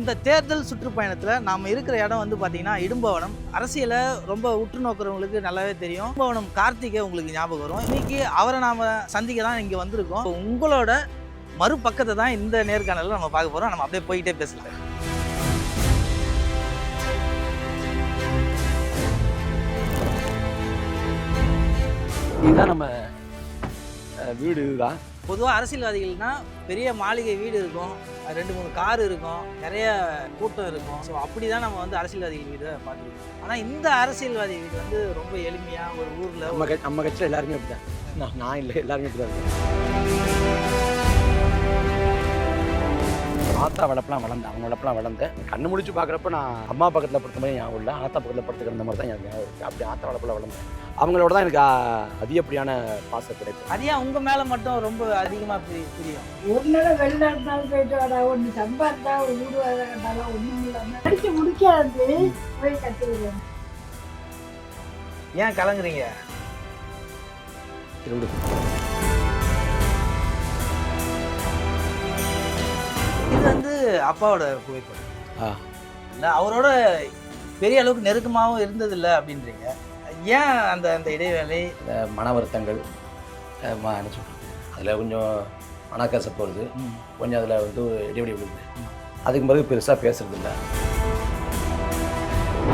இந்த தேர்தல் சுற்றுப்பயணத்தில் நாம் இருக்கிற இடம் வந்து பார்த்தீங்கன்னா இடும்பவனம். அரசியலை ரொம்ப உற்று நோக்கிறவங்களுக்கு நல்லாவே தெரியும். இடும்பவனம் கார்த்திகை உங்களுக்கு ஞாபகம் வரும். இன்னைக்கு அவரை நாம் சந்திக்க தான் இங்கே வந்திருக்கோம். உங்களோட மறுபக்கத்தை தான் இந்த நேர்காணலில் நம்ம பார்க்க போகிறோம். நம்ம அப்படியே போயிட்டே பேசலாம். இதுதான் நம்ம வீடு. இதுதான் பொதுவாக அரசியல்வாதிகள்னா பெரிய மாளிகை வீடு இருக்கும், 2-3 கார் இருக்கும், நிறைய கூட்டம் இருக்கும். ஸோ அப்படி தான் நம்ம வந்து அரசியல்வாதிகள் வீடை பார்த்துருக்கோம். ஆனால் இந்த அரசியல்வாதி வீடு வந்து ரொம்ப எளிமையாக ஒரு ஊரில் நம்ம கட்சியில் எல்லாருமே அப்படி தான். நான் இல்லை, எல்லாருமே அப்படி தான். ஆத்தா வளர்ப்பெல்லாம் வளர்ந்தேன், அவங்க வளர்ப்பெல்லாம் வளர்ந்தேன். கண்ணு முடிச்சு பார்க்குறப்ப நான் அம்மா பக்கத்தில் படுத்த மாதிரி ஞாபகம் இல்லை, ஆத்தா பக்கத்தில் படுத்துக்கிற மாதிரி தான் எனக்கு ஞாபகம் இருக்குது. அப்படி ஆத்தா வளர்ப்பெல்லாம் வளர்ந்தேன். அவங்களோட தான் எனக்கு அதிகப்படியான பாசம் கிடைக்கும். அது ஏன் உங்கள் மேலே மட்டும் ரொம்ப அதிகமாக புரியும்? ஒரு நாள் வெளிநாட்டுனாலும் போயிட்டு வரா, ஒன்று சம்பாதித்தா ஒரு வீடு வரலாம், ஒன்றும் இல்லாமல் படித்து முடிக்காது போய் கற்றுக்கிறேன். ஏன் கலங்குறீங்க? இது வந்து அப்பாவோட புகைப்படம். இல்லை, அவரோட பெரிய அளவுக்கு நெருக்கமாகவும் இருந்ததில்லை அப்படின்றீங்க. ஏன் அந்த அந்த இடைவேளை? மன வருத்தங்கள் என்ன சொல்கிறது, அதில் கொஞ்சம் மனக்கசப்பு வருது, கொஞ்சம் அதில் வந்து இடைவெளி விழுது. அதுக்கு பிறகு பெருசாக பேசுறது இல்லை.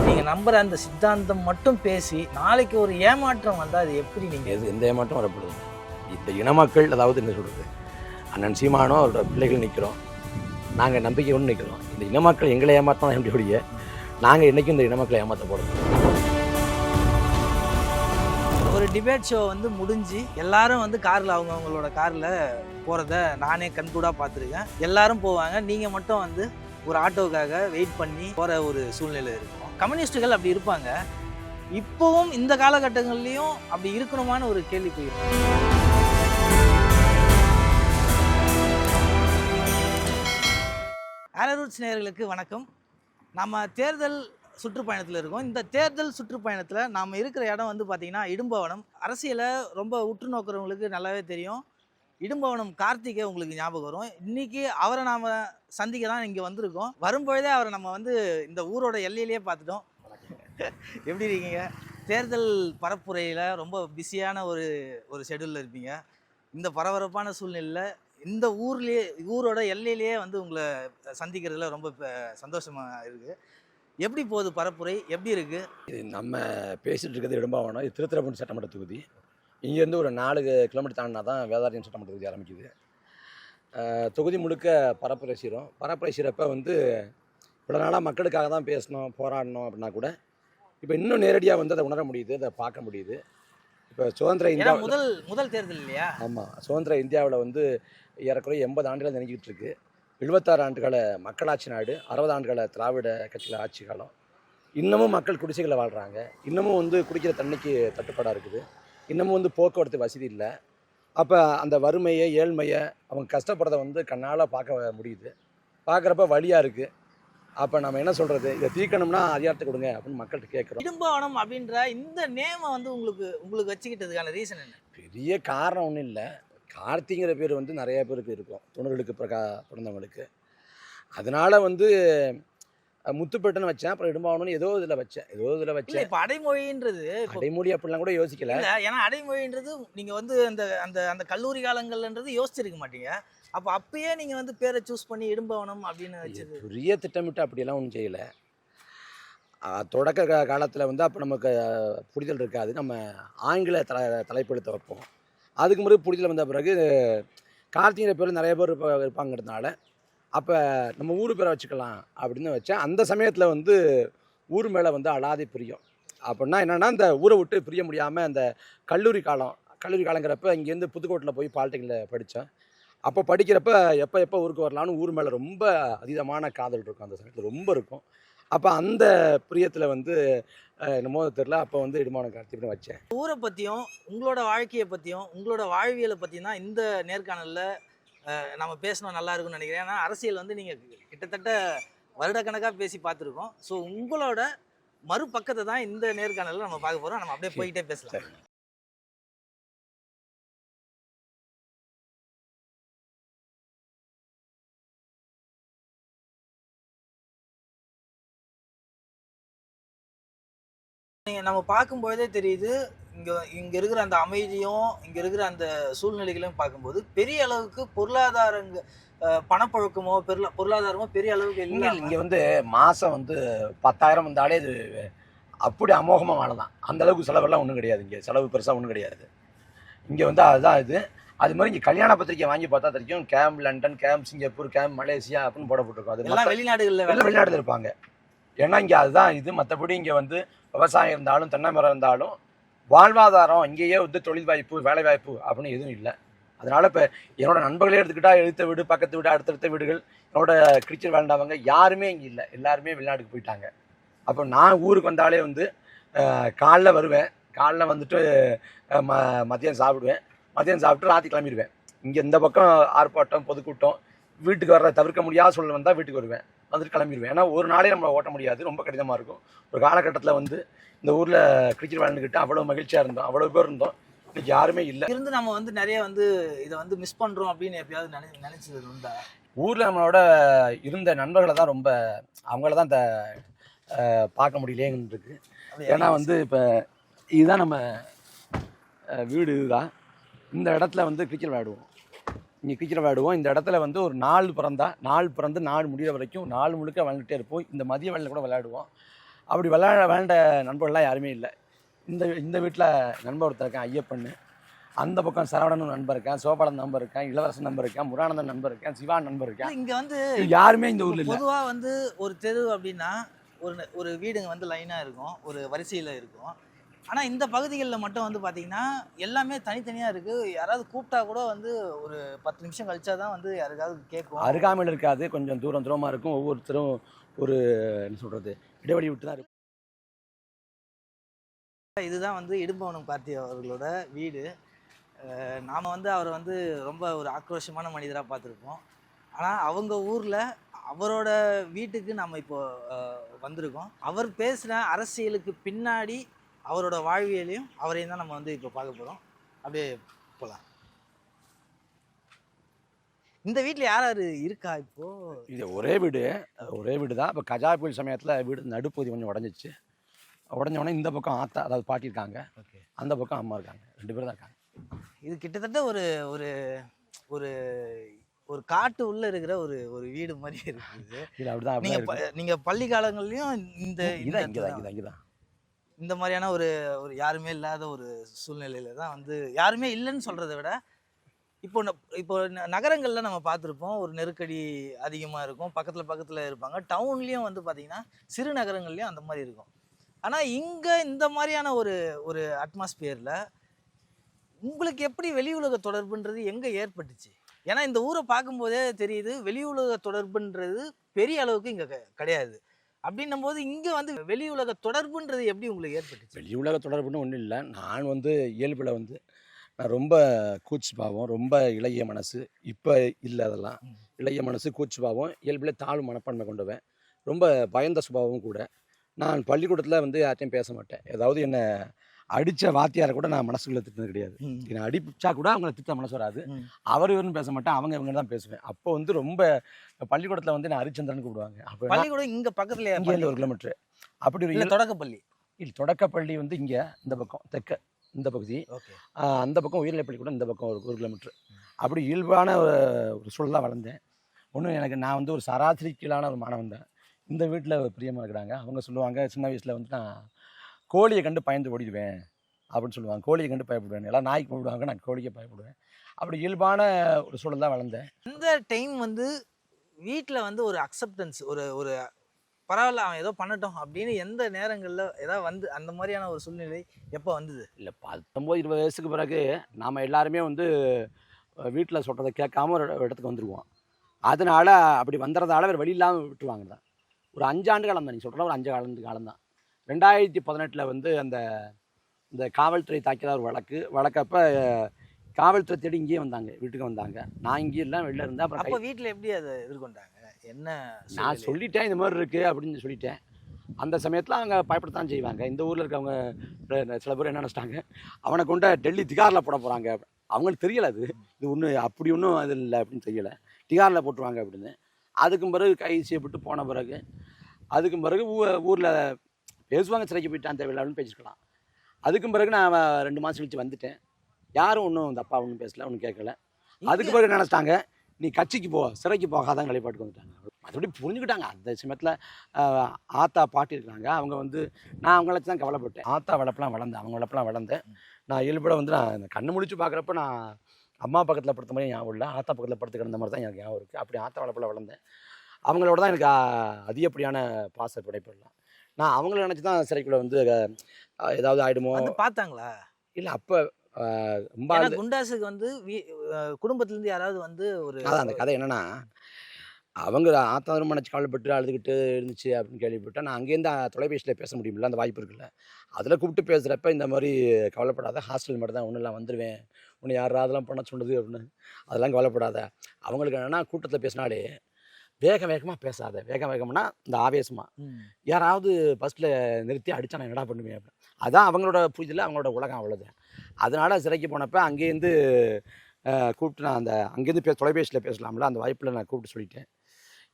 நீங்கள் நம்புகிற அந்த சித்தாந்தம் மட்டும் பேசி நாளைக்கு ஒரு ஏமாற்றம் வந்தால் அது எப்படி நீங்கள் எந்த ஏமாற்றம் வரப்படுது? இந்த இன மக்கள், அதாவது என்ன சொல்கிறது, அண்ணன் சீமானோ அவரோட பிள்ளைகள் நிற்கிறோம், நாங்கள் நம்பிக்கையோடு நிற்கிறோம். இந்த இன மக்கள் எங்களை ஏமாற்றம் எப்படியோடைய நாங்கள் என்றைக்கும் இந்த இன மக்களை ஏமாற்ற போடுறோம். ஒரு டிபேட் ஷோ வந்து முடிஞ்சு எல்லாரும் வந்து காரில் அவங்களோட காரில் போகிறத நானே கண்கூடாக பார்த்துருக்கேன். எல்லாரும் போவாங்க, நீங்கள் மட்டும் வந்து ஒரு ஆட்டோவுக்காக வெயிட் பண்ணி போகிற ஒரு சூழ்நிலை இருக்கும். கம்யூனிஸ்டுகள் அப்படி இருப்பாங்க. இப்போவும் இந்த காலகட்டங்கள்லையும் அப்படி இருக்கணுமான ஒரு கேள்வி போயிடும். ஆரோரூட்ஸ் நேயர்களுக்கு வணக்கம். நம்ம தேர்தல் சுற்றுப்பயணத்தில் இருக்கோம். இந்த தேர்தல் சுற்றுப்பயணத்தில் நாம் இருக்கிற இடம் வந்து பார்த்திங்கன்னா இடும்பவனம். அரசியலை ரொம்ப உற்று நோக்கிறவங்களுக்கு நல்லாவே தெரியும். இடும்பவனம் கார்த்திகை உங்களுக்கு ஞாபகம் வரும். இன்றைக்கி அவரை நாம் சந்திக்க தான் இங்கே வந்திருக்கோம். வரும்பொழுதே அவரை நம்ம வந்து இந்த ஊரோட எல்லையிலேயே பார்த்துட்டோம். எப்படி இருக்கீங்க? தேர்தல் பரப்புரையில் ரொம்ப பிஸியான ஒரு ஷெடியூலில் இருப்பீங்க. இந்த பரபரப்பான சூழ்நிலையில் இந்த ஊரோட எல்லையிலேயே வந்து உங்களை சந்திக்கிறதுல ரொம்ப சந்தோஷமாக இருக்குது. எப்படி போகுது பரப்புரை? எப்படி இருக்குது? இது நம்ம பேசிகிட்டு இருக்கிறது இடும்பவனம். இது திருத்துறைப்பூண்டி சட்டமன்ற தொகுதி. இங்கேருந்து ஒரு 4 கிலோமீட்டர் தாண்டினா தான் வேதாரண்யம் சட்டமன்ற தொகுதி ஆரம்பிக்குது. தொகுதி முழுக்க பரப்புரை செய்கிறோம். பரப்புரை செய்கிறப்ப வந்து இவ்வளோ நாளாக மக்களுக்காக தான் பேசணும், போராடணும் அப்படின்னா கூட இப்போ இன்னும் நேரடியாக வந்து அதை உணர முடியுது, அதை பார்க்க முடியுது. இப்போ சுதந்திர இந்தியா முதல் தேர்தல் இல்லையா? ஆமாம், சுதந்திர இந்தியாவில் வந்து ஏறக்குறைய 80 ஆண்டுகள் நினைக்கிட்டு இருக்கு. 76 ஆண்டுகால மக்களாட்சி நாடு, 60 ஆண்டுகால திராவிட கட்சிகள் ஆட்சி காலம். இன்னமும் மக்கள் குடிசைகளை வாழ்கிறாங்க. இன்னமும் வந்து குடிக்கிற தண்ணிக்கு தட்டுப்பாடாக இருக்குது. இன்னமும் வந்து போக்குவரத்து வசதி இல்லை. அப்போ அந்த வறுமையை, ஏழ்மையை, அவங்க கஷ்டப்படுறத வந்து கண்ணால் பார்க்க முடியுது. பார்க்குறப்ப வழியாக இருக்குது. அப்போ நம்ம என்ன சொல்கிறது, இதை தீர்க்கணும்னா அதிகாரத்தை கொடுங்க அப்படின்னு மக்கள்கிட்ட கேட்குறோம். இடும்பவனம் அப்படின்ற இந்த நேமை வந்து உங்களுக்கு வச்சுக்கிட்டதுக்கான ரீசன் என்ன? பெரிய காரணம் ஒன்றும் இல்லை. கார்த்திங்கிற பேர் வந்து நிறைய பேருக்கு இருக்கும், தொண்ணூறுகளுக்கு பிறந்தவங்களுக்கு. அதனால் வந்து முத்துப்பேட்டன் வச்சேன், அப்புறம் இடும்பவனம்னு ஏதோ இதில் வச்சேன். இப்போ அடைமொழின்றது, அடைமொழி அப்படிலாம் கூட யோசிக்கல. ஏன்னா அடைமொழின்றது நீங்கள் வந்து அந்த அந்த அந்த கல்லூரி காலங்கள்ன்றது யோசிச்சிருக்க மாட்டீங்க. அப்போ அப்பயே நீங்கள் வந்து பேரை சூஸ் பண்ணி இடும்பவனம் அப்படின்னு வச்சது பெரிய திட்டமிட்டு அப்படியெல்லாம் ஒன்றும் செய்யலை. தொடக்க காலத்தில் வந்து அப்போ நமக்கு புரிதல் இருக்காது. நம்ம ஆங்கில தலைப்பெழுத்த வைப்போம். அதுக்கு முன்னாடி புரிதல் வந்த பிறகு கார்த்திகிற பேர் நிறைய பேர் இருப்பாங்கிறதுனால அப்போ நம்ம ஊர் பேரை வச்சுக்கலாம் அப்படின்னு வச்சேன். அந்த சமயத்தில் வந்து ஊர் மேலே வந்து அலாதி பிரியம். அப்படின்னா என்னென்னா, இந்த ஊரை விட்டு பிரிய முடியாமல் அந்த கல்லூரி காலங்கிறப்ப இங்கேருந்து புதுக்கோட்டையில் போய் பாலிடெக்னிக்கில் படித்தேன். அப்போ படிக்கிறப்ப எப்போ ஊருக்கு வரலான்னு ஊர் மேலே ரொம்ப அதீதமான காதல் இருக்கும். அந்த சமயத்தில் ரொம்ப இருக்கும். அப்போ அந்த பிரியத்தில் வந்து என்னமோ தெரியல, அப்போ வந்து இடும்பவனம் கார்த்திகை வச்சேன். ஊரை பற்றியும் உங்களோட வாழ்க்கையை பற்றியும் உங்களோட வாழ்வியலை பற்றியும் தான் இந்த நேர்காணலில் நம்ம பேசணும், நல்லா இருக்கும்னு நினைக்கிறேன். ஏன்னா அரசியல் வந்து நீங்கள் கிட்டத்தட்ட வருடக்கணக்காக பேசி பார்த்துருக்கோம். ஸோ உங்களோட மறுபக்கத்தை தான் இந்த நேர்காணலில் நம்ம பார்க்க போகிறோம். நம்ம அப்படியே போயிட்டே பேசலாம். நம்ம பார்க்கும்போதே தெரியுது, இங்க இங்க இருக்கிற அந்த அமைதியும், இங்க இருக்கிற அந்த சூழ்நிலைகளையும் பார்க்கும்போது, பெரிய அளவுக்கு பணப்புழக்கமோ, பொருளாதாரமோ பெரிய அளவுக்கு இல்லாம இங்கே வந்து மாதம் வந்து 10,000 வந்தாலே இது அப்படி அமோகமாக வாழலாம். அந்த அளவுக்கு செலவெல்லாம் ஒன்றும் கிடையாது. இங்கே செலவு பெருசாக ஒன்றும் கிடையாது. இங்கே வந்து அதுதான் இது. அது மாதிரி இங்கே கல்யாண பத்திரிக்கை வாங்கி பார்த்தா தெரியும், camp London, camp Singapore, camp Malaysia அப்படின்னு போடப்பட்டிருக்கும். அது எல்லாம் வெளிநாடுல இருப்பாங்க. ஏன்னா இங்கே அதுதான் இது. மற்றபடி இங்கே வந்து விவசாயம் இருந்தாலும் தென்னை மரம் இருந்தாலும் வாழ்வாதாரம் இங்கேயே வந்து தொழில் வாய்ப்பு வேலை வாய்ப்பு அப்படின்னு எதுவும் இல்லை. அதனால இப்போ என்னோட நண்பர்களே எடுத்துக்கிட்டா எழுத்த வீடு பக்கத்து வீடு அடுத்தடுத்த வீடுகள் என்னோட கிரிக்கெட் விளையாண்டவங்க யாருமே இங்கே இல்லை. எல்லாருமே வெளிநாட்டுக்கு போயிட்டாங்க. அப்போ நான் ஊருக்கு வந்தாலே வந்து காலைல வருவேன், காலைல வந்துட்டு மதியம் சாப்பிடுவேன், மதியம் சாப்பிட்டு ராத்திரி கிளம்பிடுவேன். இங்கே இந்த பக்கம் ஆர்ப்பாட்டம் பொதுக்கூட்டம் வீட்டுக்கு வர தவிர்க்க முடியாத சூழ்நிலை வந்தால் வீட்டுக்கு வருவேன், வந்துட்டு கிளம்பிடுவேன். ஏன்னா ஒரு நாளே நம்மளை ஓட்ட முடியாது, ரொம்ப கடினமாக இருக்கும். ஒரு காலகட்டத்தில் வந்து இந்த ஊரில் கிரிக்கெட் விளையாண்டுக்கிட்டு அவ்வளோ மகிழ்ச்சியாக இருந்தோம், அவ்வளோ பேர் இருந்தோம். இன்னைக்கு யாருமே இல்லை. இருந்து நம்ம வந்து நிறைய வந்து இதை வந்து மிஸ் பண்ணுறோம் அப்படின்னு எப்பயாவது நினைச்சது உண்டா? ஊரில் நம்மளோட இருந்த நண்பர்களை தான் ரொம்ப அவங்கள தான் பார்க்க முடியலேன்னு இருக்கு. ஏன்னா வந்து இப்போ இதுதான் நம்ம வீடு. இதுதான் இந்த இடத்துல வந்து கிரிக்கெட் விளையாடுவோம். இங்கே கிரிக்கெட் விளையாடுவோம். இந்த இடத்துல வந்து ஒரு நாள் பிறந்து நாள் முடிகிற வரைக்கும் நாள் முழுக்க விளையாண்டுட்டே இருப்போம். இந்த மதிய வேளையில் கூட விளையாடுவோம். அப்படி விளையாண்ட நண்பர்கள்லாம் யாருமே இல்லை. இந்த வீட்டில் நண்பர் ஒருத்தர் இருக்கேன், ஐயப்பண்ணு. அந்த பக்கம் சரவணன் நண்பர் இருக்கேன், சோபாலன் நண்பர் இருக்கேன், இளவரசன் நண்பர் இருக்கேன், முருகானந்தன் நண்பர் இருக்கேன், சிவான் நண்பர் இருக்கேன். இங்கே வந்து யாருமே இந்த ஊரில் இல்லை. பொதுவாக வந்து ஒரு தெரு அப்படின்னா ஒரு வீடுங்க வந்து லைனாக இருக்கும், ஒரு வரிசையில் இருக்கும். ஆனால் இந்த பகுதிகளில் மட்டும் வந்து பார்த்திங்கன்னா எல்லாமே தனித்தனியாக இருக்குது. யாராவது கூப்பிட்டா கூட வந்து ஒரு 10 நிமிஷம் கழிச்சா தான் வந்து யாருக்காவது கேட்கும். அருகாமையில் இருக்காது, கொஞ்சம் தூரமாக இருக்கும். ஒவ்வொருத்தரும் ஒரு என்ன சொல்கிறது இடைவெளி விட்டு தான் இருக்கும். இதுதான் வந்து இடும்பவனம் கார்த்தி அவர்களோட வீடு. நாம் வந்து அவரை வந்து ரொம்ப ஒரு ஆக்ரோஷமான மனிதராக பார்த்துருப்போம். ஆனால் அவங்க ஊரில் அவரோட வீட்டுக்கு நம்ம இப்போ வந்திருக்கோம். அவர் பேசுகிற அரசியலுக்கு பின்னாடி அவரோட வாழ்வியலையும் அவரையும் தான் நம்ம வந்து இப்போ பார்க்க போகிறோம். அப்படியே போகலாம். இந்த வீட்டில் யார் யார் இருக்கா இப்போது? இது ஒரே வீடு தான். இப்போ கஜா புயல் சமயத்தில் வீடு நடுப்பகுதி கொஞ்சம் உடஞ்சிச்சு. உடஞ்சோடனே இந்த பக்கம் ஆத்தா அதாவது பாட்டி இருக்காங்க, ஓகே, அந்த பக்கம் அம்மா இருக்காங்க, 2 பேர் தான் இருக்காங்க. இது கிட்டத்தட்ட ஒரு ஒரு ஒரு ஒரு காட்டு உள்ள இருக்கிற ஒரு வீடு மாதிரி இருக்குது. இல்லை அப்படிதான். நீங்க பள்ளி காலங்கள்லயும் இங்கதான் இந்த மாதிரியான ஒரு யாருமே இல்லாத ஒரு சூழ்நிலையில தான் வந்து யாருமே இல்லைன்னு சொல்றதை விட இப்போ நகரங்கள்ல நம்ம பார்த்துருப்போம், ஒரு நெருக்கடி அதிகமாக இருக்கும், பக்கத்தில் இருப்பாங்க. டவுன்லேயும் வந்து பார்த்தீங்கன்னா சிறு நகரங்கள்லேயும் அந்த மாதிரி இருக்கும். ஆனால் இங்கே இந்த மாதிரியான ஒரு அட்மாஸ்பியரில் உங்களுக்கு எப்படி வெளி உலக தொடர்புன்றது எங்கே ஏற்பட்டுச்சு? ஏன்னா இந்த ஊரை பார்க்கும்போதே தெரியுது, வெளி உலக தொடர்புன்றது பெரிய அளவுக்கு இங்கே கிடையாது. அப்படின்னும் போது இங்கே வந்து வெளி உலக தொடர்புன்றது எப்படி உங்களுக்கு ஏற்பட்டுச்சு? வெளி உலக தொடர்புன்னு ஒன்றும் இல்லை. நான் வந்து இயல்பில் வந்து நான் ரொம்ப கூச்சு பாவம், ரொம்ப இளைய மனசு. இப்போ இல்லை, அதெல்லாம் இளைய மனசு, கூச்சு பாவம், இயல்பில் தாழ்வு மனப்பான்மை கொண்டவன், ரொம்ப பயந்த சுபாவமும் கூட. நான் பள்ளிக்கூடத்தில் வந்து யார்ட்டையும் பேச மாட்டேன். ஏதாவது என்னை அடித்த வாத்தியாரை கூட நான் மனசுக்குள்ளே திட்டினது கிடையாது. என்னை அடிச்சா கூட அவங்கள திட்ட மனசு வராது. இவருன்னு பேச மாட்டேன், இவங்க தான் பேசுவேன். அப்போ வந்து ரொம்ப பள்ளிக்கூடத்தில் வந்து நான் ஹரிச்சந்திரன் கூப்பிடுவாங்க. அப்போ பள்ளிக்கூடம் இங்கே பக்கத்தில் இங்கே 1 கிலோமீட்டர். அப்படி ஒரு தொடக்கப்பள்ளி இல்லை, தொடக்கப்பள்ளி வந்து இங்கே இந்த பக்கம் தெற்க இந்த பகுதி, அந்த பக்கம் உயர்நிலை பள்ளிக்கூடம் இந்த பக்கம் 1 கிலோமீட்டர். அப்படி இயல்பான ஒரு சூழலாக வளர்ந்தேன். ஒன்றும் எனக்கு நான் வந்து ஒரு சராசரி கீழான ஒரு மாணவன் தான். இந்த வீட்டில் பிரியமாக இருக்கிறாங்க. அவங்க சொல்லுவாங்க, சின்ன வயசில் வந்து நான் கோழியை கண்டு பயந்து ஓடிடுவேன் அப்படின்னு சொல்லுவாங்க. கோழியை கண்டு பயப்படுவேன், எல்லாம் நாய்க்கு பயப்படுவாங்க, நான் கோழியை பயப்படுவேன். அப்படி இயல்பான ஒரு சூழல் தான் வளர்ந்தேன். இந்த டைம் வந்து வீட்டில் வந்து ஒரு அக்செப்டன்ஸ், ஒரு பரவாயில்ல அவன் ஏதோ பண்ணட்டும் அப்படின்னு எந்த நேரங்களில் ஏதாவது வந்து அந்த மாதிரியான ஒரு சூழ்நிலை எப்போ வந்தது? இல்லை, 19-20 வயசுக்கு பிறகு நாம் எல்லாருமே வந்து வீட்டில் சொல்கிறத கேட்காம ஒரு இடத்துக்கு வந்துடுவோம். அதனால் அப்படி வந்துறதால வேறு வழி இல்லாமல் விட்டுருவாங்க தான். ஒரு 5 ஆண்டு காலம் தான், நீ சொல்கிற ஒரு 5 காலம் தான். 2018 வந்து இந்த காவல்துறை தாக்கியதாக ஒரு வழக்கப்போ காவல்துறை தேடி இங்கேயே வந்தாங்க, வீட்டுக்கு வந்தாங்க. நான் இங்கேயும் இல்லை, வெளில இருந்தேன். அப்புறம் அப்போ வீட்டில் எப்படி அதை எதிர்கொண்டாங்க? என்ன நான் சொல்லிட்டேன், இந்த மாதிரி இருக்குது அப்படின்னு சொல்லிட்டேன். அந்த சமயத்தில் அவங்க பயப்படத்தான் செய்வாங்க. இந்த ஊரில் இருக்கவங்க சில பேர் என்ன நினச்சிட்டாங்க, அவனை கொண்ட டெல்லி திகாரில் போட போகிறாங்க. அவங்களுக்கு தெரியலை, இது ஒன்றும் அப்படி ஒன்றும் அது இல்லை அப்படின்னு தெரியலை, திகாரில் போட்டுருவாங்க அப்படின்னு. அதுக்கும் பிறகு கைது செய்யப்பட்டு போன பிறகு ஊரில் பேசுவாங்க சிறைக்கு போயிட்டான் தேவையில்லான்னு பேசிக்கலாம். அதுக்கும் பிறகு நான் 2 மாதம் கழிச்சு வந்துட்டேன். யாரும் ஒன்றும் இந்த அப்பா ஒன்றும் பேசல, ஒன்றும் கேட்கல. அதுக்கு பிறகு நினச்சிட்டாங்க நீ கட்சிக்கு போ, சிறைக்கு போகாதான் கழிப்பாட்டுக்கு வந்துட்டாங்க. மற்றபடி புரிஞ்சுக்கிட்டாங்க. அந்த சமயத்தில் ஆத்தா பாட்டி இருக்கிறாங்க. அவங்க வந்து நான் அவங்கள தான் கவலைப்பட்டேன். ஆத்தா வளர்ப்பெல்லாம் வளர்ந்தேன், அவங்க வளர்ப்பெல்லாம் வளர்ந்தேன். நான் இயல்பட வந்து நான் இந்த கண்ணு முடிச்சு பார்க்குறப்ப நான் அம்மா பக்கத்தில் படுத்த மாதிரி ஞாபகம் இல்லை, ஆத்தா பக்கத்தில் படுத்து கிடந்த மாதிரி தான் எனக்கு ஞாபகம் இருக்குது. அப்படி ஆத்தா வளர்ப்பில் வளர்ந்தேன். அவங்களோட தான் எனக்கு அதிகப்படியான பாச பிணைப்புலாம். நான் அவங்கள நினச்சி தான் சிறைக்குள்ளே வந்து ஏதாவது ஆகிடுமோ பார்த்தாங்களா? இல்லை அப்போ ரொம்ப குண்டாஸுக்கு வந்து குடும்பத்துலேருந்து யாராவது வந்து ஒரு அதான் அந்த கதை என்னென்னா, அவங்க ஆத்தா ரொம்ப நினச்சி கவலைப்பட்டு அழுதுகிட்டு இருந்துச்சு அப்படின்னு கேள்விப்பட்டேன். நான் அங்கேருந்து தொலைபேசியில் பேச முடியுமில்ல, அந்த வாய்ப்பு இருக்குல்ல. அதில் கூப்பிட்டு பேசுகிறப்ப இந்த மாதிரி கவலைப்படாத, ஹாஸ்டல் மட்டும் தான், ஒன்றும் இல்லை வந்துடுவேன், உன்னை யார் அதெல்லாம் பண்ண சொன்னது அப்படின்னு, அதெல்லாம் கவலைப்படாத. அவங்களுக்கு என்னென்னா கூட்டத்தில் பேசினாலே வேகமாக பேசாத, வேகம்னா இந்த ஆவேசமாக யாராவது பஸ்ஸில் நிறுத்தி அடித்தா நான் என்னடா பண்ணுவேன் அப்படின்னு. அதான் அவங்களோட புரிதல், அவங்களோட உலகம் அவ்வளோதான். அதனால் சிறைக்கு போனப்போ அங்கேருந்து கூப்பிட்டு நான் அங்கேருந்து தொலைபேசியில் பேசலாம்ல, அந்த வாய்ப்பில் நான் கூப்பிட்டு சொல்லிட்டேன்.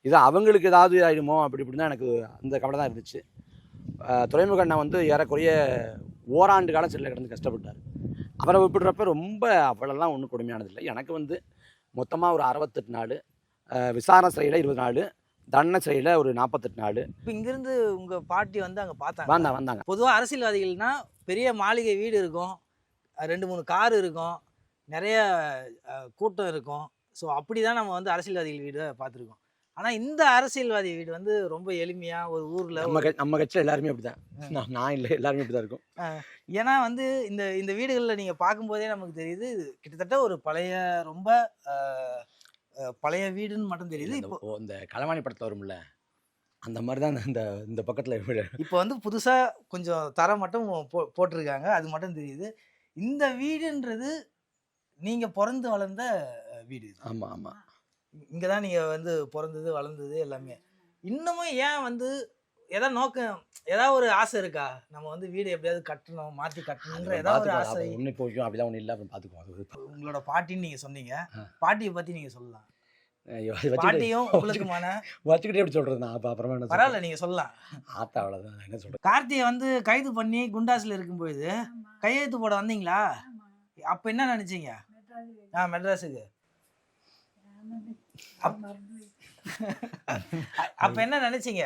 இது அவங்களுக்கு ஏதாவது ஆகிடுமோ அப்படி இப்படி தான் எனக்கு அந்த கவலை தான் இருந்துச்சு. துறைமுக அண்ணா வந்து ஏறக்குறைய ஓராண்டு காலம் சிறையில் கிடந்து கஷ்டப்பட்டார். அவரை விட்டுடுறப்ப ரொம்ப அவ்வளோலாம் ஒன்றும் கொடுமையானதில்லை. எனக்கு வந்து மொத்தமாக ஒரு 68 நாள், விசாரணை சிறையில் 20 நாள், தண்டனை சிறையில் ஒரு 48 நாள். இப்போ இங்கேருந்து உங்கள் பாட்டி வந்து அங்கே பார்த்தாங்க? வந்தாங்க. பொதுவாக அரசியல்வாதிகள்னா பெரிய மாளிகை வீடு இருக்கும், 2-3 கார் இருக்கும், நிறைய கூட்டம் இருக்கும். ஸோ அப்படி தான் நம்ம வந்து அரசியல்வாதிகள் வீடு பார்த்துருக்கோம். ஆனால் இந்த அரசியல்வாதி வீடு வந்து ரொம்ப எளிமையாக ஒரு ஊரில் நம்ம கட்சியில் எல்லாருமே அப்படி தான். நான் இல்லை, எல்லாருமே அப்படி தான் இருக்கும். ஏன்னா வந்து இந்த வீடுகளில் நீங்கள் பார்க்கும்போதே நமக்கு தெரியுது, கிட்டத்தட்ட ஒரு ரொம்ப பழைய வீடுன்னு மட்டும் தெரியுது. இப்போ இந்த களவாணி படத்தில் வரும்ல, அந்த மாதிரி தான் இந்த பக்கத்தில் வீடு. இப்போ வந்து புதுசாக கொஞ்சம் தரம் மட்டும் போட்டிருக்காங்க, அது மட்டும் தெரியுது. இந்த வீடுன்றது நீங்கள் பிறந்து வளர்ந்த வீடு. ஆமாம் ஆமாம், இங்கே தான் நீங்கள் வந்து பிறந்தது வளர்ந்தது எல்லாமே. இன்னமும் ஏன் வந்து ஏதாவது நோக்கம், ஏதாவது ஒரு ஆசை இருக்கா? நம்ம வந்து வீடு எப்படியாவது கட்டணும், மாற்றி கட்டணுன்ற ஏதாவது ஒரு ஆசை? ஒன்று போய்க்கும் அப்படிலாம் ஒன்றும் இல்லை, அப்படின்னு பார்த்துக்குவோம். உங்களோட பாட்டின்னு நீங்கள் சொன்னீங்க, பாட்டியை பற்றி நீங்கள் சொல்லலாம். பாட்டியும் உங்களுக்குமான வச்சுக்கிட்டே எப்படி சொல்கிறது? நான் அப்புறமா என்ன பரவாயில்ல, நீங்கள் சொல்லலாம். ஆத்தா அவ்வளோதான், என்ன சொல்கிறது. கார்த்தியை வந்து கைது பண்ணி குண்டாஸில் இருக்கும்போது கையெழுத்து போட வந்தீங்களா? அப்போ என்ன நினச்சிங்க? மெட்ராஸுக்கு அப்ப என்ன நினைச்சீங்க?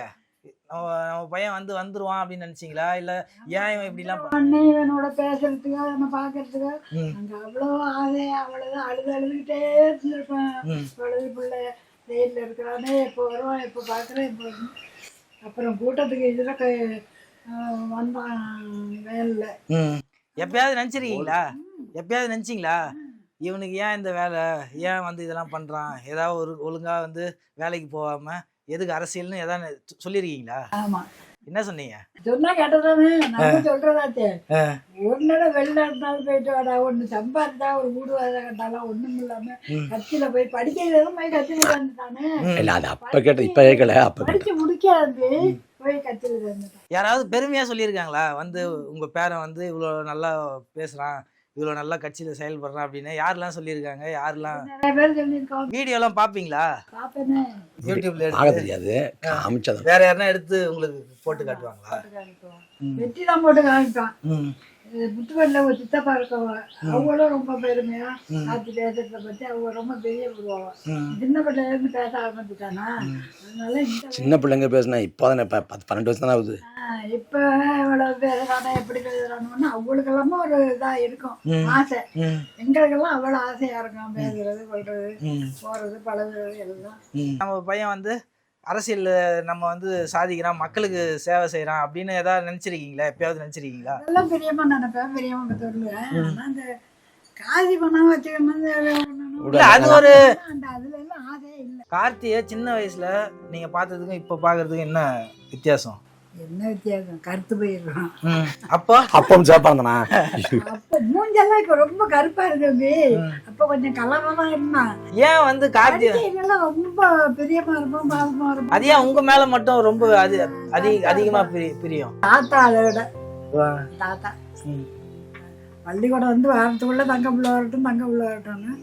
நம்ம பையன் வந்து வந்துருவான் அப்படின்னு நினைச்சீங்களா? இல்ல ஏன் இவன் இப்படிலாம் இவனோட பேசுறதுக்கு அவனை பாக்குறதுக்கு அங்க அவ்வளவு ஆசை, அவ்வளவுதான் அழுதுகிட்டே இருந்திருப்பேன். அவ்வளவு பிள்ளை ஜெயில இருக்கிறானே, எப்போ வருவான், எப்போ பாக்குறேன், எப்போ. அப்புறம் கூட்டத்துக்கு இதுல வந்தான் வேலை. எப்பயாவது நினைச்சிருக்கீங்களா? எப்பயாவது நினைச்சீங்களா இவனுக்கு ஏன் இந்த வேலை, ஏன் வந்து இதெல்லாம் பண்ணுறான், ஏதாவது ஒரு ஒழுங்காக வந்து வேலைக்கு போகாமல் எதுக்கு அரசியல்னு ஏதாவது சொல்லியிருக்கீங்களா? ஆமாம். என்ன சொன்னீங்க? சொன்னா கேட்டதானே, நான் சொல்கிறதாச்சே. ஒரு நேரம் வெளிநாட்டுனாலும் போயிட்டு வாடா, ஒன்று சம்பாதித்தா ஒரு வீடு வேலை கட்டாலாம், ஒன்றும் இல்லாமல் கட்சியில் போய் படிக்கிறதும் போய் கட்சியில் வந்துட்டானே. அப்போ கேட்டது இப்போ கேட்கல, அப்போ படித்து முடிக்காது போய் கட்சியில் வந்துட்டான். யாராவது பெருமையாக சொல்லியிருக்காங்களா வந்து உங்கள் பேரன் வந்து இவ்வளோ நல்லா பேசுகிறான், இவ்வளோ நல்லா கட்சியில் செயல்படுறான் அப்படின்னு யாரெல்லாம் சொல்லியிருக்காங்க? யாரெல்லாம்? நிறைய பேர் சொல்லியிருக்காங்க. வீடியோலாம் பார்ப்பீங்களா? பார்ப்பேனே, யூடியூப்ல பார்க்க தெரியாது, காமிச்சது. வேற யாருன்னா எடுத்து உங்களுக்கு போட்டு காட்டுவாங்களா? வெற்றி தான் போட்டு காமிப்பான். புத்துவரில் ஒரு சித்தப்பா இருக்கவ, அவங்களும் ரொம்ப பெருமையா ஆட்சி தேசத்தை பற்றி அவங்க ரொம்ப பெரிய விடுவாங்க. சின்ன பிள்ளைலேருந்து பேச ஆரம்பிச்சுட்டானா, அதனால சின்ன பிள்ளைங்க பேசுனா இப்போ தானே 12 வருஷம் தானே ஆகுது. இப்போ இவ்வளவு பேசுறானா, எப்படி பேசுறானோன்னு அவங்களுக்கெல்லாமே ஒரு இதாக இருக்கும் ஆசை. எங்களுக்கெல்லாம் அவ்வளோ ஆசையா இருக்கும், பேசுறது, கொள்றது, போறது, பழகுறது எல்லாம். நம்ம பையன் வந்து அரசியல் நம்ம வந்து சாதிக்கிறான், மக்களுக்கு சேவை செய்யறான் அப்படின்னு ஏதாவது நினைச்சிருக்கீங்களா? எப்பயாவது நினைச்சிருக்கீங்களா? அதெல்லாம் பெரியம்மா நினைப்பேன், பெரியம்மா சொல்லுவேன். ஆனா அந்த காசி பணம் வச்சுக்கணும், அது ஒரு அதுல எல்லாம் ஆசையே இல்லை. கார்த்தியை சின்ன வயசுல நீங்க பார்த்ததுக்கும் இப்ப பாக்குறதுக்கும் என்ன வித்தியாசம்? என்ன வித்தியாசம்? கருத்து போயிடுறான். அப்பவும் சேப்பாங்கண்ணா, அப்ப மூஞ்செல்லாம் இப்ப ரொம்ப கருப்பா இருக்கு. அப்ப கொஞ்சம் கலரமா இருந்தான். ஏன் வந்து கார்த்தி ரொம்ப பெரியமா இருப்போம், பாசமா இருப்போம். அது ஏன் உங்க மேல மட்டும் ரொம்ப அதிகமா பிரியம்? தாத்தா அதை விட தாத்தா பள்ளிக்கூடம் வந்து வாரத்துக்குள்ள தங்க பிள்ளை வரட்டும், தங்க பிள்ளை வரட்டும்னு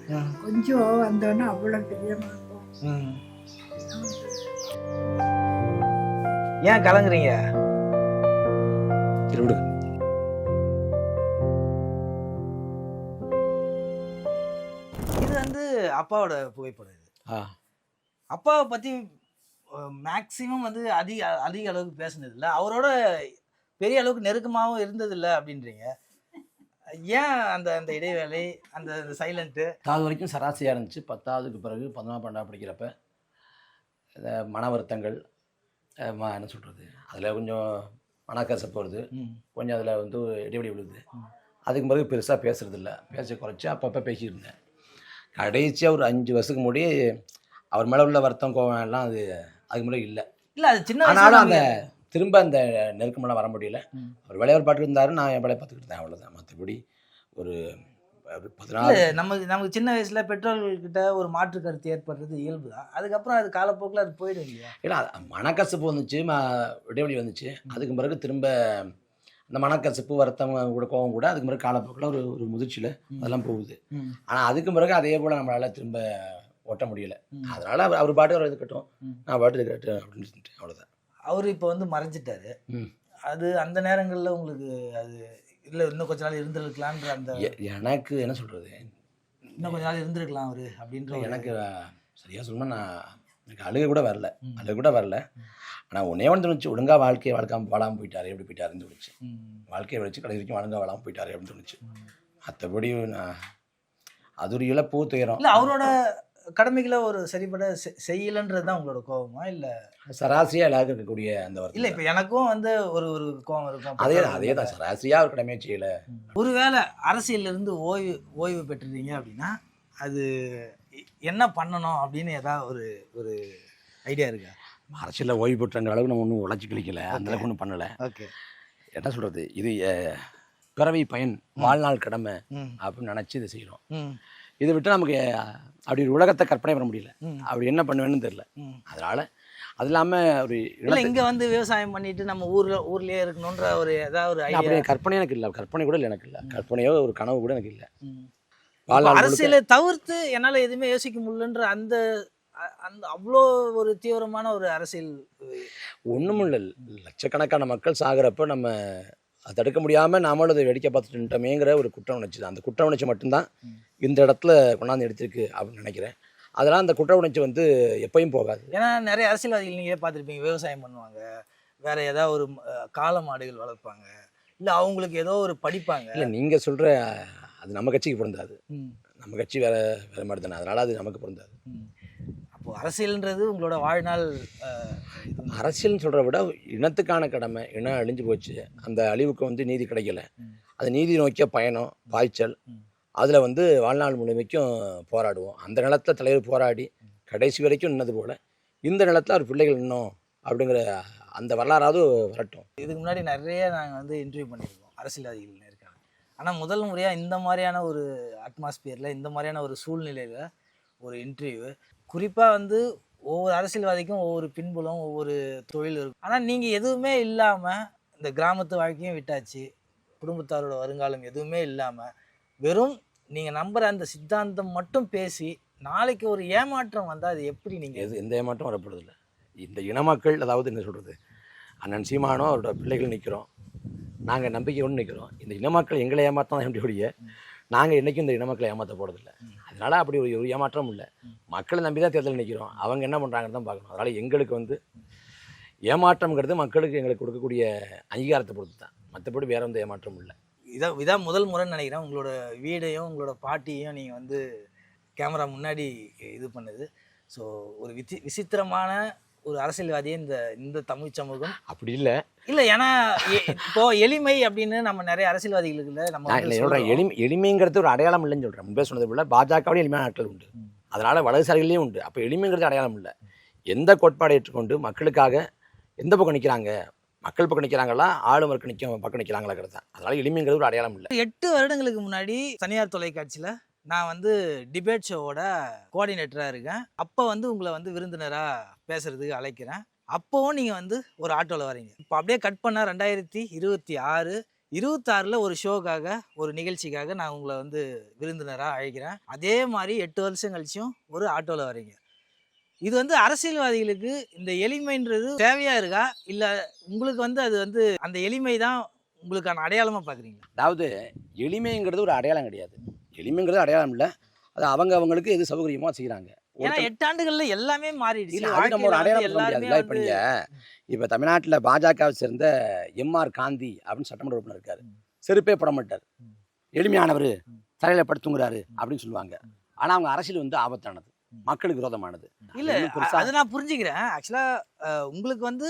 கொஞ்சம் வந்தோடனே அவ்வளவு பிரியமா இருக்கும். ஏன் கலங்குறீங்க? சரி விடுங்க. இது வந்து அப்பாவோட புகைப்படம் இது. ஆ அப்பாவை பற்றி மேக்சிமம் வந்து அதிக அதிக அளவுக்கு பேசுனது இல்லை, அவரோட பெரிய அளவுக்கு நெருக்கமாகவும் இருந்ததில்லை அப்படின்றீங்க. ஏன் அந்த அந்த இடைவேளை, அந்த சைலண்ட்டு? 10வது வரைக்கும் சராசரியாக இருந்துச்சு. 10வதுக்கு பிறகு 11ஆம் 12ஆம் படிக்கிறப்ப இந்த மன வருத்தங்கள், என்ன சொல்கிறது, அதில் கொஞ்சம் மனக்கசப்பு வருது, கொஞ்சம் அதில் வந்து இடைவெளி விழுது. அதுக்கு பிறகு பெருசாக பேசுகிறதில்ல, பேச குறைச்சி அப்பப்போ பேசிட்டு இருந்தேன். கடைசியாக ஒரு 5 வருஷத்துக்கு முன்னாடி அவர் மேலே உள்ள வருத்தம் கோவம் எல்லாம் அதுக்கு முன்னாடி இல்லை. இல்லை, அது சின்ன ஆனாலும் அந்த திரும்ப அந்த நெருக்கமெல்லாம் வர முடியல. அவர் விளையாட பாட்டு இருந்தார், நான் என் வேலையை பார்த்துக்கிட்டு இருந்தேன், அவ்வளோதான். மற்றபடி ஒரு 14 நமக்கு சின்ன வயசுல பெற்றோர்கள்கிட்ட ஒரு மாற்று கருத்து ஏற்படுறது இயல்பு தான். அதுக்கப்புறம் அது காலப்போக்கில் அது போயிடும் இல்லையா? இல்லை, மனக்கசப்பு வந்துச்சு, இடைவெளி வந்துச்சு. அதுக்கு பிறகு திரும்ப அந்த மனக்கசப்பு வருத்தம் கூட கோவம் கூட அதுக்கு பிறகு காலப்போக்கில் ஒரு முதிர்ச்சியில் அதெல்லாம் போகுது. ஆனால் அதுக்கு பிறகு அதே போல் நம்மளால் திரும்ப ஓட்ட முடியல. அதனால அவர் பாட்டு அவர் இருக்கட்டும், நான் பாட்டு இருக்கட்டும் அப்படின்னு சொல்லிட்டு அவ்வளோதான். அவர் இப்போ வந்து மறைஞ்சிட்டாரு. அது அந்த நேரங்களில் உங்களுக்கு அது இல்லை இன்னும் கொஞ்ச நாள் இருந்திருக்கலான்ற அந்த எனக்கு என்ன சொல்கிறது, இன்னும் கொஞ்ச நாள் இருந்திருக்கலாம் அவர் அப்படின்ற எனக்கு சரியாக சொல்லணும்னா எனக்கு அழுக கூட வரல. ஆனால் ஒன்றே ஒன்று தோணுச்சு, ஒழுங்காக வாழ்க்கையை வாழாமல் போயிட்டாரு, எப்படி போயிட்டாருன்னு தோணுச்சு. வாழ்க்கையை வச்சு கடைசி வரைக்கும் ஒழுங்காக வாழாமல் போயிட்டாரு அப்படின்னு தோணுச்சு. மற்றபடி அது ஒரு இழப்பு துயரம். இல்லை, அவரோட கடமைகளை ஒரு சரிபட செய்யலைன்றது தான் உங்களோட கோபமா? இல்லை சராசரியாக எல்லாருக்கும் இருக்கக்கூடிய அந்த வருத்தம்? இல்லை, இப்போ எனக்கும் வந்து ஒரு கோபம் இருக்கும். அதே தான் சராசரியாக ஒரு கடமையை செய்யலை. ஒருவேளை அரசியலிருந்து ஓய்வு பெற்றுறீங்க அப்படின்னா அது என்ன பண்ணணும் அப்படின்னு ஏதாவது ஒரு ஐடியா இருக்கா? அரசியலில் ஓய்வு பெற்றங்கிற அளவுக்கு நம்ம ஒன்றும் உழைச்சி கழிக்கல, அந்த அளவுக்கு ஒன்றும் பண்ணலை. ஓகே, என்ன சொல்கிறது, இது பிறவி பயன், வாழ்நாள் கடமை அப்படின்னு நினச்சி இதை செய்கிறோம். இதை விட்டு நமக்கு அப்படி ஒரு உலகத்தை கற்பனை பண்ண முடியல, அப்படி என்ன பண்ணுவேன்னு தெரியல. அதனால் அது இல்லாமல் ஒரு இல்லை, இங்கே வந்து விவசாயம் பண்ணிட்டு நம்ம ஊர்லேயே இருக்கணுன்ற ஒரு ஏதாவது ஒரு ஐடியா கற்பனை எனக்கு இல்லை. கற்பனை கூட இல்லை எனக்கு இல்லை. கற்பனையோ ஒரு கனவு கூட எனக்கு இல்லை. அரசியலை தவிர்த்து என்னால் எதுவுமே யோசிக்க முடியலன்ற அந்த அந்த அவ்வளோ ஒரு தீவிரமான ஒரு அரசியல் ஒன்றும் இல்லை. லட்சக்கணக்கான மக்கள் சாகிறப்ப நம்ம அதை தடுக்க முடியாமல் நாமளும் அதை வேடிக்கை பார்த்துட்டுட்டோமேங்கிற ஒரு குற்ற உணர்ச்சி தான். அந்த குற்ற உணர்ச்சி மட்டும்தான் இந்த இடத்துல கொண்டாந்து எடுத்திருக்கு அப்படின்னு நினைக்கிறேன். அதெல்லாம் அந்த குற்ற உணர்ச்சி வந்து எப்பயும் போகாது. ஏன்னா நிறைய அரசியல்வாதிகள் நீங்களே பார்த்துருப்பீங்க, விவசாயம் பண்ணுவாங்க, வேற ஏதாவது ஒரு காளை மாடுகள் வளர்ப்பாங்க, இல்லை அவங்களுக்கு ஏதோ ஒரு படிப்பாங்க. இல்லை, நீங்கள் சொல்கிற அது நம்ம கட்சிக்கு பொருந்தாது. நம்ம கட்சி வேற மாதிரி தானே, அதனால் அது நமக்கு பொருந்தாது. அப்போது அரசியல்ன்றது உங்களோட வாழ்நாள் அரசியல்னு சொல்கிறத விட இனத்துக்கான கடமை. இனம் அழிஞ்சு போச்சு, அந்த அழிவுக்கு வந்து நீதி கிடைக்கல, அது நீதி நோக்கிய பயணம், பாய்ச்சல். அதில் வந்து வாழ்நாள் முழுமைக்கும் போராடுவோம். அந்த நிலத்தில் தலைவர் போராடி கடைசி வரைக்கும் நின்னது போல் இந்த நிலத்தில் அவர் பிள்ளைகள் இன்னும் அப்படிங்கிற அந்த வரலாறாவது வரட்டும். இதுக்கு முன்னாடி நிறைய நாங்கள் வந்து இன்டர்வியூ பண்ணியிருக்கோம், அரசியல்வாதிகள் இருக்காங்க. ஆனால் முதல் முறையாக இந்த மாதிரியான ஒரு அட்மாஸ்பியரில், இந்த மாதிரியான ஒரு சூழ்நிலையில் ஒரு இன்டர்வியூ, குறிப்பாக வந்து ஒவ்வொரு அரசியல்வாதிக்கும் ஒவ்வொரு பின்புலம், ஒவ்வொரு தொழில் இருக்கும். ஆனால் நீங்கள் எதுவுமே இல்லாமல் இந்த கிராமத்து வாழ்க்கையும் விட்டாச்சு, குடும்பத்தாரோட வருங்காலம் எதுவுமே இல்லாமல் வெறும் நீங்கள் நம்புகிற அந்த சித்தாந்தம் மட்டும் பேசி நாளைக்கு ஒரு ஏமாற்றம் வந்தால் அது எப்படி நீங்கள் எந்த ஏமாற்றம் வரப்படுதில்லை. இந்த இன மக்கள், அதாவது என்ன சொல்கிறது, அண்ணன் சீமானோ அவரோட பிள்ளைகள் நிற்கிறோம், நாங்கள் நம்பிக்கையோடு நிற்கிறோம். இந்த இன மக்கள் எங்களை ஏமாற்றம் எப்படிய நாங்கள் என்றைக்கும் இந்த இன மக்களை ஏமாற்ற போகிறதில்லை. அதனால் அப்படி ஒரு ஏமாற்றம் இல்லை. மக்களை நம்பி தான் தேர்தல் நிற்கிறோம், அவங்க என்ன பண்ணுறாங்கன்னு தான் பார்க்கணும். அதனால் எங்களுக்கு வந்து ஏமாற்றம்ங்கிறது மக்களுக்கு எங்களுக்கு கொடுக்கக்கூடிய அங்கீகாரத்தை பொறுத்து தான், மற்றபடி வேற எந்த ஏமாற்றம் இல்லை. இதான் முதல் முறைன்னு நினைக்கிறேன் உங்களோட வீடையும் உங்களோட பாட்டியும் நீங்கள் வந்து கேமரா முன்னாடி இது பண்ணுது. ஸோ ஒரு விசித்திரமான ஒரு அரசியல்வாதியை இந்த தமிழ் சமூகம் அப்படி இல்லை. ஏன்னா இப்போ எளிமை அப்படின்னு நம்ம நிறைய அரசியல்வாதிகளுக்கு நம்ம எளிமைங்கிறது ஒரு அடையாளம் இல்லைன்னு சொல்கிறேன். முன்பே சொன்னது போல பாஜகவுடைய எளிமையான நாட்கள் உண்டு, அதனால் வலதுசாரிகளையும் உண்டு. அப்போ எளிமைங்கிறது அடையாளம் இல்லை. எந்த கோட்பாடை ஏற்றுக்கொண்டு மக்களுக்காக எந்த பக்கம் நிற்கிறாங்க, மக்கள் பக்கம் நிற்கிறாங்களா, ஆளும் பக்கம் நிற்கிறாங்களாங்கிறது தான். அதனால் எளிமைங்கிறது ஒரு அடையாளம் இல்லை. 8 வருடங்களுக்கு முன்னாடி தனியார் தொலைக்காட்சியில் நான் வந்து டிபேட் ஷோவோட கோஆர்டினேட்டராக இருக்கேன். அப்போ வந்து உங்களை வந்து விருந்தினராக பேசுகிறதுக்கு அழைக்கிறேன். அப்போவும் நீங்கள் வந்து ஒரு ஆட்டோவில் வரீங்க. இப்போ அப்படியே கட் பண்ணால் 2026, 26 ஒரு ஷோக்காக, ஒரு நிகழ்ச்சிக்காக நான் உங்களை வந்து விருந்தினராக அழைக்கிறேன். அதே மாதிரி 8 வருஷம் கழிச்சும் ஒரு ஆட்டோவில் வரீங்க. இது வந்து அரசியல்வாதிகளுக்கு இந்த எளிமைன்றது தேவையாக இருக்கா, இல்லை உங்களுக்கு வந்து அது வந்து அந்த எளிமை தான் உங்களுக்கான அடையாளமாக பார்க்குறீங்க? அதாவது எளிமைங்கிறது ஒரு அடையாளம் கிடையாது. எளிமைங்கிறது அடையாளம் இல்லை. அது அவங்களுக்கு எது சௌகரியமோ செய்கிறாங்க. ஏன்னா 8 ஆண்டுகள்ல எல்லாமே மாறிடுச்சு. இல்லை, அது நம்ம ஒரு அடையாளம் சொல்ல முடியாதுல்ல. இப்போ இப்போ தமிழ்நாட்டில் பாஜகவை சேர்ந்த எம்ஆர் காந்தி அப்படின்னு சட்டமன்ற உறுப்பினர் இருக்காரு. செருப்பே போட மாட்டார், எளிமையானவர், தலையில் படுத்துங்கிறாரு அப்படின்னு சொல்லுவாங்க. ஆனால் அவங்க அரசியல் வந்து ஆபத்தானது, மக்களுக்கு விரோதமானது. இல்லை, அதை நான் புரிஞ்சுக்கிறேன். ஆக்சுவலாக உங்களுக்கு வந்து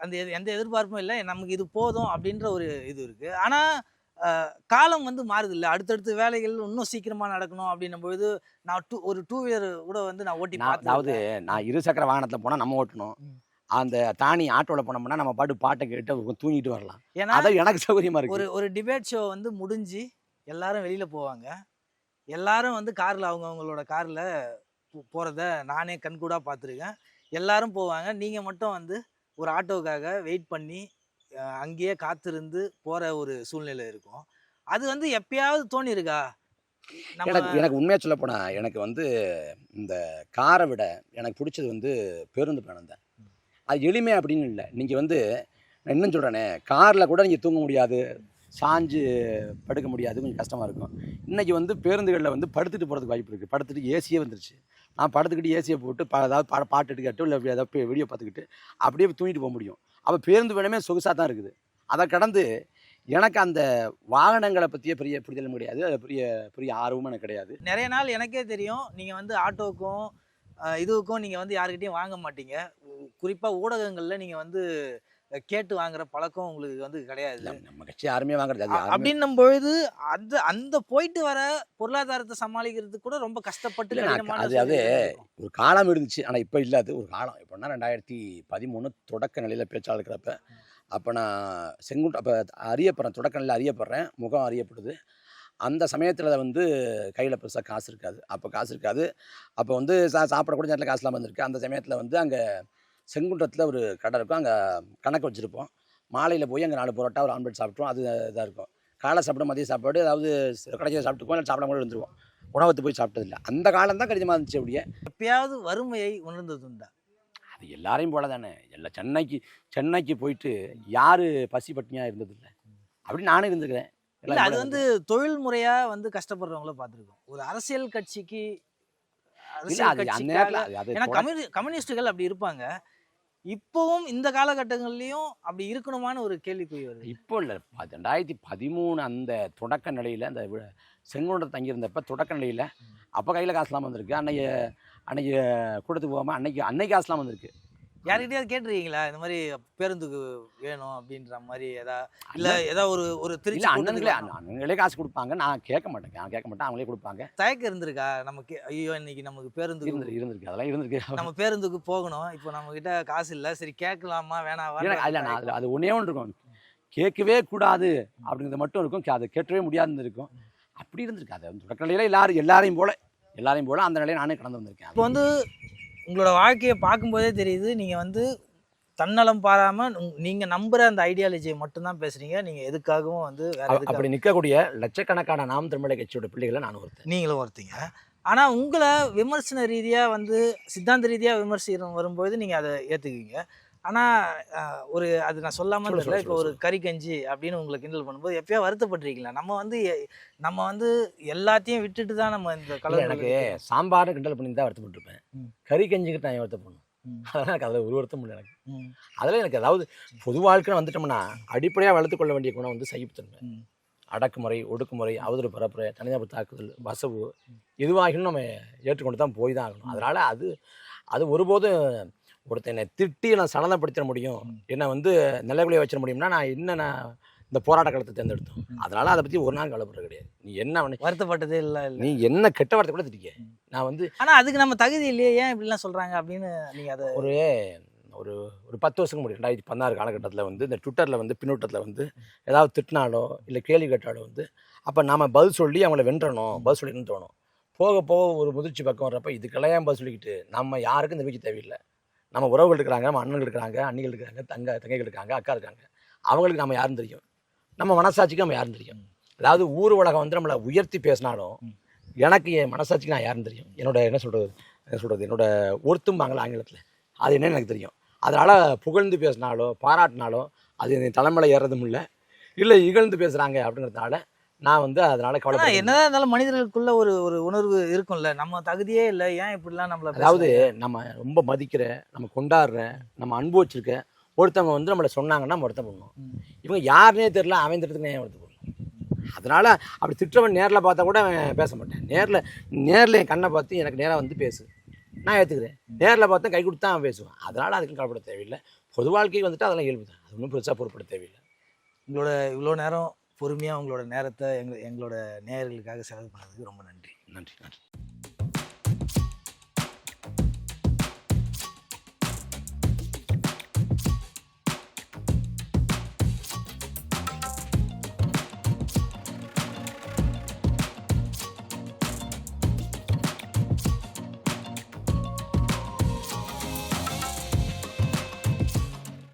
அந்த எந்த எதிர்பார்ப்பும் இல்லை, நமக்கு இது போதும் அப்படின்ற ஒரு இது இருக்குது. ஆனால் காலம் வந்து மாறுது இல்லை, அடுத்தடுத்து வேலைகள் இன்னும் சீக்கிரமாக நடக்கணும் அப்படின்னும் பொழுது நான் ஒரு 2 வீலர் கூட வந்து நான் ஓட்டி பார்த்தேன். அதாவது நான் இருசக்கர வாகனத்தில் போனால் நம்ம ஓட்டணும், அந்த தானி ஆட்டோவில் போனோம்னா நம்ம பாட்டை கேட்டு தூங்கிட்டு வரலாம். ஏன்னா அதான் எனக்கு சௌகரியமாக இருக்குது. ஒரு டிபேட் ஷோ வந்து முடிஞ்சு எல்லாரும் வெளியில் போவாங்க, எல்லாரும் வந்து காரில் அவங்களோட காரில் போகிறத நானே கண்கூடாக பார்த்துருக்கேன். எல்லாரும் போவாங்க, நீங்கள் மட்டும் வந்து ஒரு ஆட்டோவுக்காக வெயிட் பண்ணி அங்கேயே காத்திருந்து போகிற ஒரு சூழ்நிலை இருக்கும். அது வந்து எப்பயாவது தோணியிருக்கா? எனக்கு உண்மையாக சொல்ல போனால் எனக்கு வந்து இந்த காரை விட எனக்கு பிடிச்சது வந்து பேருந்து பயணம் தான். அது எளிமை அப்படின்னு இல்லை. நீங்கள் வந்து நான் இன்னும் சொல்கிறேனே, காரில் கூட நீங்கள் தூங்க முடியாது, சாஞ்சு படுக்க முடியாது, கொஞ்சம் கஷ்டமாக இருக்கும். இன்றைக்கி வந்து பேருந்துகளில் வந்து படுத்துட்டு போகிறதுக்கு வாய்ப்பு இருக்குது. படுத்துட்டு ஏசியே வந்துருச்சு. நான் படுத்துக்கிட்டு ஏசியை போட்டு ஏதாவது பாட்டு கேட்டு இல்லை ஏதாவது வீடியோ பார்த்துக்கிட்டு அப்படியே தூங்கிட்டு போக முடியும். அப்போ பேருந்து பயணமே சொகுசாக தான் இருக்குது. அதை கடந்து எனக்கு அந்த வாகனங்களை பற்றிய பெரிய புரிதலும் கிடையாது, அது பெரிய ஆர்வமும் எனக்கு கிடையாது. நிறைய நாள் எனக்கே தெரியும், நீங்கள் வந்து ஆட்டோவுக்கும் இதுவுக்கும் நீங்கள் வந்து யாருக்கிட்டையும் வாங்க மாட்டீங்க. குறிப்பாக ஊடகங்களில் நீங்கள் வந்து கேட்டு வாங்குற பழக்கம் உங்களுக்கு வந்து கிடையாது. நம்ம கட்சி யாருமே வாங்குறது அப்படின்னும் பொழுது அந்த போயிட்டு வர பொருளாதாரத்தை சமாளிக்கிறது கூட ரொம்ப கஷ்டப்பட்டு அது ஒரு காலம் இருந்துச்சு. ஆனால் இப்போ இல்லை. அது ஒரு காலம். இப்போனா 2013 தொடக்க நிலையில் பேச்சாளர் இருக்கிறப்ப அப்போ நான் அப்போ அறியப்படுறேன், தொடக்க நிலையில் அறியப்படுறேன், முகம் அறியப்படுது. அந்த சமயத்தில் வந்து கையில் பெருசாக காசு இருக்காது. அப்போ வந்து சாப்பிடக்கூடிய நேரத்தில் காசு இல்லாமல் வந்திருக்கு. அந்த சமயத்தில் வந்து அங்கே செங்குன்றத்தில் ஒரு கடை இருக்கும், அங்கே கணக்கு வச்சுருப்போம். மாலையில் போய் அங்கே 4 பரோட்டா, ஒரு ஆம்லெட் சாப்பிட்ருவோம். அது இதாக இருக்கும். காலை சாப்பிட மதிய சாப்பாடு ஏதாவது கடைசியில் சாப்பிட்டுக்குவோம், இல்லை சாப்பிட கூட இருந்துருவோம். உணவத்து போய் சாப்பிட்டதில்லை. அந்த காலம் தான் கடிதமாக இருந்துச்சு. அப்படியே எப்பயாவது வறுமையை உணர்ந்தது உண்டா? அது எல்லாரையும் போல தானே. சென்னைக்கு போயிட்டு யார் பசி பட்டினியாக இருந்ததில்லை. அப்படி நானும் இருந்துக்கிறேன். இல்லை, அது வந்து தொழில் முறையாக வந்து கஷ்டப்படுறவங்கள பார்த்துருக்கோம். ஒரு அரசியல் கட்சிக்கு ஏன்னா கம்யூனிஸ்டுகள் அப்படி இருப்பாங்க. இப்போவும் இந்த காலகட்டங்கள்லையும் அப்படி இருக்கணுமான்னு ஒரு கேள்விக்குறி வருது. இப்போ இல்லை, 2013 அந்த தொடக்க நிலையில் அந்த செங்குன்றத்தில் தங்கியிருந்தப்போ தொடக்க நிலையில் அப்போ கையில் காசுலாம் வந்திருக்கு. அன்னைக்கு கூட்டத்துக்கு போகாமல் அன்னைக்கு காசுலாம் வந்திருக்கு. யார்கிட்டயாவது கேட்டிருக்கீங்களா இந்த மாதிரி பேருந்துக்கு வேணும் அப்படின்ற மாதிரி? ஏதாவது ஒரு திருச்சி அண்ணங்களே காசு கொடுப்பாங்க, நான் கேட்க மாட்டேன், அவங்களே கொடுப்பாங்க. தயக்கம் இருந்திருக்கா நமக்கு? ஐயோ இன்னைக்கு நமக்கு பேருந்து இருந்திருக்கு, அதெல்லாம் இருந்திருக்கு. நம்ம பேருந்துக்கு போகணும், இப்போ நம்ம கிட்ட காசு இல்லை, சரி கேட்கலாமா வேணாவா? இல்லை, நான் அது ஒன்றே ஒன்று இருக்கும், கேட்கவே கூடாது அப்படிங்கிறது மட்டும் இருக்கும். அதை கேட்கவே முடியாதுன்னு இருக்கும். அப்படி இருந்திருக்கு. அது தொடக்க நிலையில் எல்லாரையும் போல அந்த நிலையை நானே கடந்து வந்திருக்கேன். இப்போ வந்து உங்களோட வாழ்க்கையை பார்க்கும்போதே தெரியுது, நீங்கள் வந்து தன்னலம் பாராமல் நீங்கள் நம்புகிற அந்த ஐடியாலஜியை மட்டும்தான் பேசுகிறீங்க. நீங்கள் எதுக்காகவும் வந்து அப்படி நிற்கக்கூடிய லட்சக்கணக்கான நாம் தமிழர் கட்சியோட பிள்ளைகளை நான் ஒருத்தன், நீங்களும் ஒருத்தீங்க. ஆனால் உங்களை விமர்சன ரீதியாக வந்து சித்தாந்த ரீதியாக விமர்சனம் வரும்போது நீங்கள் அதை ஏற்றுக்குவீங்க. ஆனால் அது நான் சொல்லாமல் தெரியல, இப்போ ஒரு கறி கஞ்சி அப்படின்னு உங்களை கிண்டல் பண்ணும்போது எப்பயோ வருத்தப்பட்டிருக்கீங்களா? நம்ம வந்து எல்லாத்தையும் விட்டுட்டு தான் நம்ம இந்த கலர். எனக்கு சாம்பார் கிண்டல் பண்ணி தான் வருத்தப்பட்டிருப்பேன். கறி கஞ்சிக்கிட்டு நான் வருத்தப்படணும், அதெல்லாம் எனக்கு அதில் ஒரு வருத்தம் இல்லை. எனக்கு அதில் எனக்கு அதாவது பொது வாழ்க்கைன்னு வந்துட்டோம்னா அடிப்படையாக வளர்த்து கொள்ள வேண்டிய குணம் வந்து சகிப்புத்தன்மை, அடக்குமுறை, ஒடுக்குமுறை, அவதூறு பரப்புரை, தனிநபர் தாக்குதல், வசவு, எதுவாகினும் நம்ம ஏற்றுக்கொண்டு தான் போய் தான் ஆகணும். அதனால் அது ஒருபோதும் ஒருத்தனை திட்டி நான் சலனப்படுத்திட முடியும், என்னை வந்து நிலைக்குள்ளே வச்சிட முடியும்னா நான் இந்த போராட்ட காலத்தை தேர்ந்தெடுத்தோம். அதனால் அதை பற்றி ஒரு நாள் கவலைப்படுறது கிடையாது. நீ என்ன வருத்தப்பட்டதே இல்லை, நீ என்ன கெட்ட வார்த்தை கூட திட்டிக்க, நான் வந்து ஆனால் அதுக்கு நம்ம தகுதி இல்லையே, ஏன் இப்படிலாம் சொல்கிறாங்க அப்படின்னு நீங்கள் அதை ஒரு 10 வருஷத்துக்கு முடியும் 2016 காலகட்டத்தில் வந்து இந்த ட்விட்டரில் வந்து பின்னூட்டத்தில் வந்து ஏதாவது திட்டினாலோ இல்லை கேள்வி கேட்டாலோ வந்து அப்போ நாம் பதில் சொல்லி அவங்கள வென்றணும், பதில் சொல்லிக்கணும்னு தோணும். போக ஒரு முதிர்ச்சி பக்கம் வர்றப்ப இதுக்கெல்லாம் பதில் சொல்லிக்கிட்டு நம்ம யாருக்கும் இந்த வீச்சு தேவையில்லை. நம்ம உறவுகள் இருக்கிறாங்க, நம்ம அண்ணன்கள் இருக்கிறாங்க, அண்ணிகள் இருக்காங்க, தங்கைகள் இருக்காங்க, அக்கா இருக்காங்க, அவங்களுக்கு நம்ம யாருன்னு தெரியும், நம்ம மனசாட்சிக்கு நம்ம யாருன்னு தெரியும். அதாவது ஊர் உலகம் வந்து நம்மளை உயர்த்தி பேசினாலும் எனக்கு என் மனசாட்சிக்கு நான் யாருன்னு தெரியும். என்ன சொல்கிறது என்னோட ஒருத்தும்பாங்களா ஆங்கிலத்தில், அது என்னன்னு எனக்கு தெரியும். அதனால் புகழ்ந்து பேசினாலோ பாராட்டினாலோ அது என் தலைமையில் ஏறதும் இல்லை, இல்லை இகழ்ந்து பேசுகிறாங்க அப்படிங்கிறதுனால நான் வந்து அதனால் ஆனா கவலை. என்னதான் இருந்தாலும் மனிதர்களுக்குள்ள ஒரு ஒரு உணர்வு இருக்கும்ல, நம்ம தகுதியே இல்லை ஏன் இப்படிலாம் நம்மள அதாவது நம்ம ரொம்ப மதிக்கிற, நம்ம கொண்டாடுற, நம்ம அன்பு வச்சிருக்க ஒருத்தவங்க வந்து நம்மளை சொன்னாங்கன்னா நம்ம வருத்தம் பண்ணணும். இவங்க யாருனே தெரியல, அவன் திட்டத்துக்கு ஏன் வருத்தம் பண்ணணும்? அதனால் அப்படி திட்டவன் நேரில் பார்த்தா கூட அவன் பேச மாட்டேன். நேரில் என் கண்ணை பார்த்து எனக்கு நேராக வந்து பேசு, நான் ஏற்றுக்கிறேன். நேரில் பார்த்தா கை கொடுத்தா அவன் பேசுவான். அதனால் அதுக்கு கவலைப்பட தேவையில்லை. பொது வாழ்க்கைக்கு வந்துட்டு அதெல்லாம் இயல்பு தான். அது ஒன்றும் பெருசாக பொறுப்பட தேவையில்லை. உங்களோட இவ்வளோ நேரம் பொறுமையாக உங்களோட நேரத்தை எங்களோட நேயர்களுக்காக செலவு பண்ணதுக்கு ரொம்ப நன்றி. நன்றி.